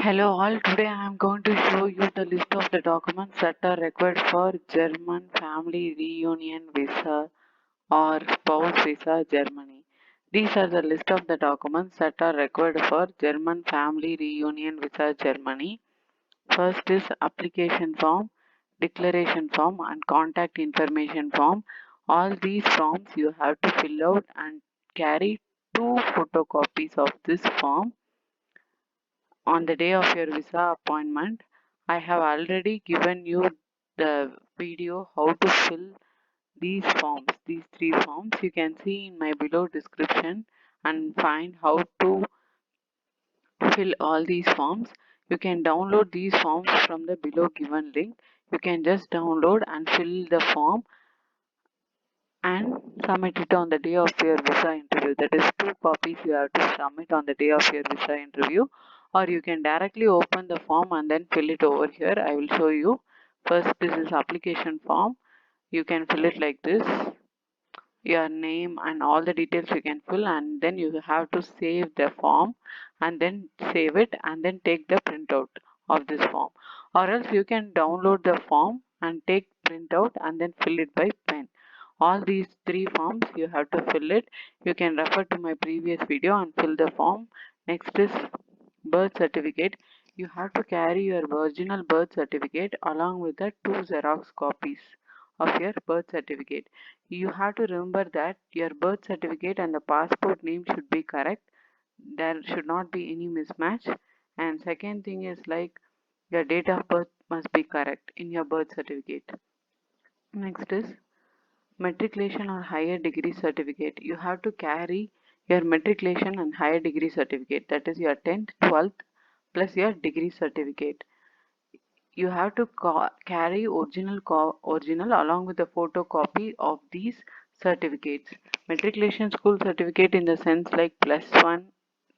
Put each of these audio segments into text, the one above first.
Hello all, today I am going to show you the list of the documents that are required for German family reunion visa or spouse visa Germany. These are the list of the documents that are required for German family reunion visa Germany. First is application form, declaration form and contact information form. All these forms you have to fill out and carry two photocopies of this form on the day of your visa appointment. I have already given you the video how to fill these forms, these three forms. You can see in my below description and find how to fill all these forms. You can download these forms from the below given link. You can just download and fill the form and submit it on the day of your visa interview. That is two copies you have to submit on the day of your visa interview, or you can directly open the form and then fill it over here. I will show you. First, this is application form. You can fill it like this, your name and all the details you can fill, and then you have to save the form and then save it and then take the printout of this form, or else you can download the form and take printout and then fill it by pen. All these three forms you have to fill it. You can refer to my previous video and fill the form. Next is birth certificate. You have to carry your original birth certificate along with the two Xerox copies of your birth certificate. You have to remember that your birth certificate and the passport name should be correct. There should not be any mismatch. And second thing is like your date of birth must be correct in your birth certificate. Next is matriculation or higher degree certificate. You have to carry your matriculation and higher degree certificate, that is your 10th 12th plus your degree certificate. You have to carry original along with the photocopy of these certificates. Matriculation school certificate in the sense like plus 1,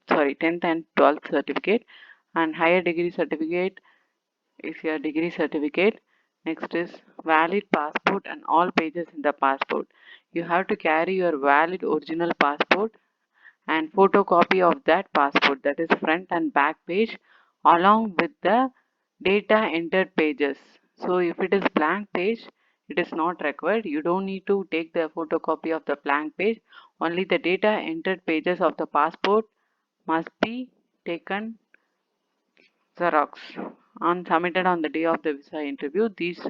sorry, 10th and 12th certificate, and higher degree certificate is your degree certificate. Next is valid passport and all pages in the passport. You have to carry your valid original passport and photocopy of that passport, that is front and back page, along with the data entered pages. So if it is blank page, it is not required. You don't need to take the photocopy of the blank page. Only the data entered pages of the passport must be taken Xerox and submitted on the day of the visa interview. These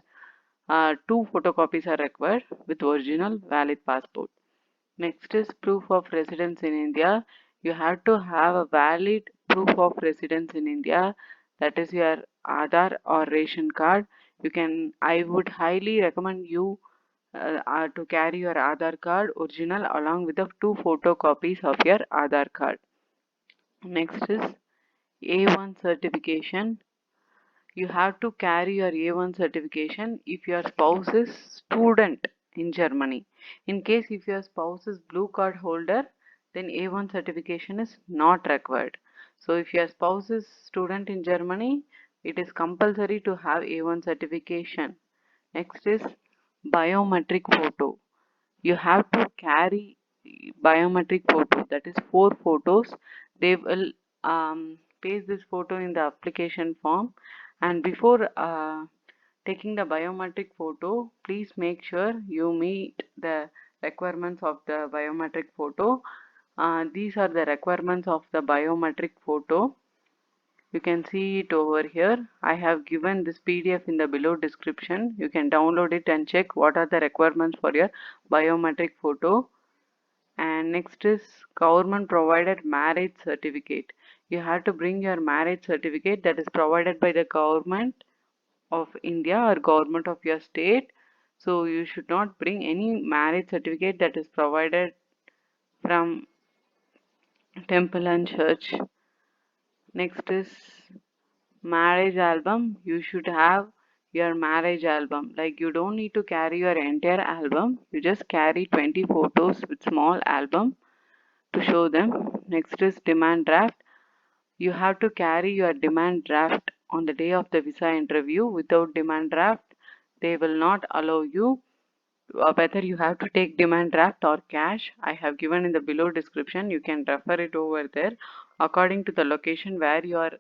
two photocopies are required with original valid passport. Next is proof of residence in India. You have to have a valid proof of residence in India, that is your Aadhaar or ration card. I would highly recommend you to carry your Aadhaar card original along with the two photocopies of your Aadhaar card. Next is A1 certification. You have to carry your A1 certification if your spouse is student in Germany. In case if your spouse is blue card holder, then A1 certification is not required. So if your spouse is student in Germany, it is compulsory to have A1 certification. Next is biometric photo. You have to carry biometric photo, that is four photos. They will paste this photo in the application form, and before taking the biometric photo, please make sure you meet the requirements of the biometric photo. These are the requirements of the biometric photo. You can see it over here. I have given this PDF in the below description. You can download it and check what are the requirements for your biometric photo. And next is government provided marriage certificate. You have to bring your marriage certificate that is provided by the government of India or government of your state. So you should not bring any marriage certificate that is provided from temple and church. Next is marriage album. You should have your marriage album. Like you don't need to carry your entire album. You just carry 20 photos with small album to show them. Next is demand draft. You have to carry your demand draft on the day of the visa interview. Without demand draft, they will not allow you. Whether you have to take demand draft or cash, I have given in the below description. You can refer it over there according to the location where you are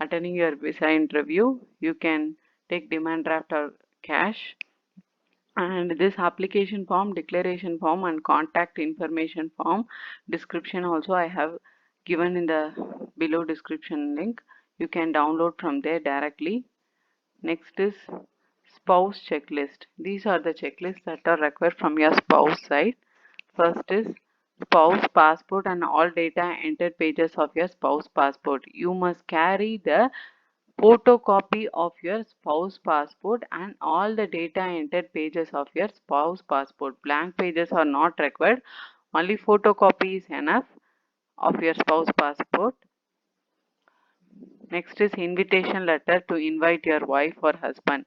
attending your visa interview, you can take demand draft or cash. And this application form, declaration form, and contact information form description also I have given in the below description link. You can download from there directly. Next is spouse checklist. These are the checklists that are required from your spouse side. First is spouse passport and all data entered pages of your spouse passport. You must carry the photocopy of your spouse passport and all the data entered pages of your spouse passport. Blank pages are not required. Only photocopy is enough of your spouse passport. Next is invitation letter to invite your wife or husband.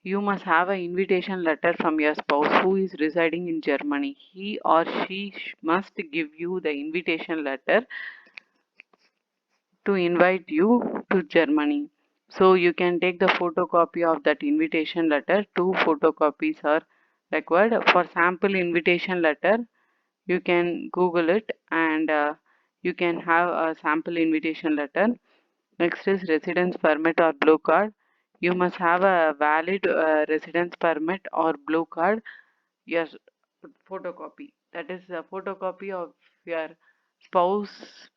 You must have an invitation letter from your spouse who is residing in Germany. He or she must give you the invitation letter to invite you to Germany. So you can take the photocopy of that invitation letter. Two photocopies are required. For sample invitation letter, you can Google it and you can have a sample invitation letter. Next is residence permit or blue card. You must have a valid residence permit or blue card. Your photocopy. That is a photocopy of your spouse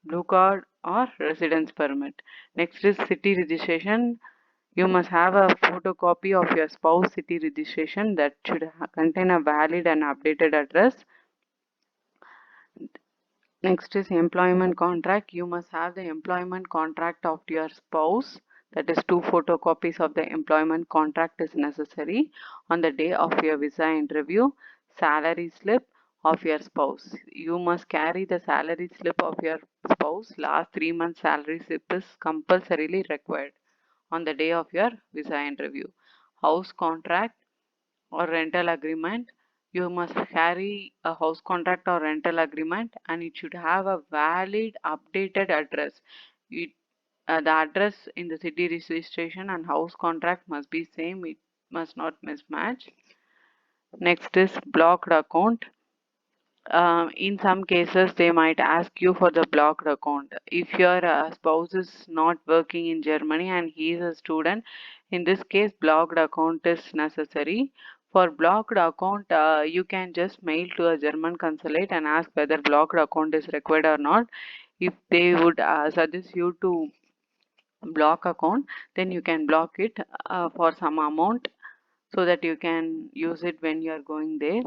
blue card or residence permit. Next is city registration. You must have a photocopy of your spouse city registration that should contain a valid and updated address. Next is employment contract. You must have the employment contract of your spouse. That is two photocopies of the employment contract is necessary on the day of your visa interview. Salary slip of your spouse. You must carry the salary slip of your spouse. Last 3 months salary slip is compulsorily required on the day of your visa interview. House contract or rental agreement. You must carry a house contract or rental agreement and it should have a valid updated address. The address in the city registration and house contract must be same. It must not mismatch. Next is blocked account. In some cases, they might ask you for the blocked account. If your spouse is not working in Germany and he is a student, in this case, blocked account is necessary. For blocked account, you can just mail to a German consulate and ask whether blocked account is required or not. If they would suggest you to block account, then you can block it for some amount so that you can use it when you are going there.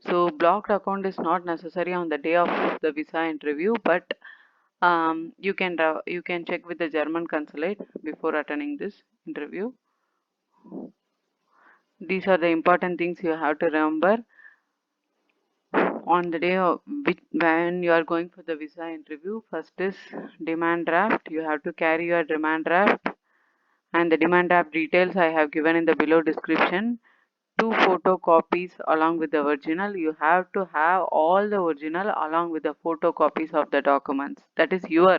So blocked account is not necessary on the day of the visa interview, but you can check with the German consulate before attending this interview. These are the important things you have to remember on the day of when you are going for the visa interview. First is demand draft. You have to carry your demand draft and the demand draft details I have given in the below description. Two photocopies along with the original. You have to have all the original along with the photocopies of the documents. That is your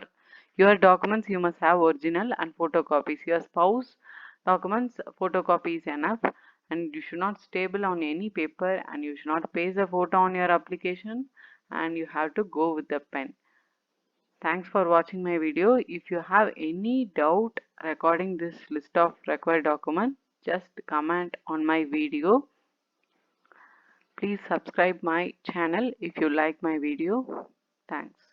documents. You must have original and photocopies. Your spouse documents photocopy is enough, and you should not staple on any paper, and you should not paste the photo on your application, and you have to go with the pen. Thanks for watching my video. If you have any doubt regarding this list of required documents, just comment on my video. Please subscribe my channel if you like my video. Thanks.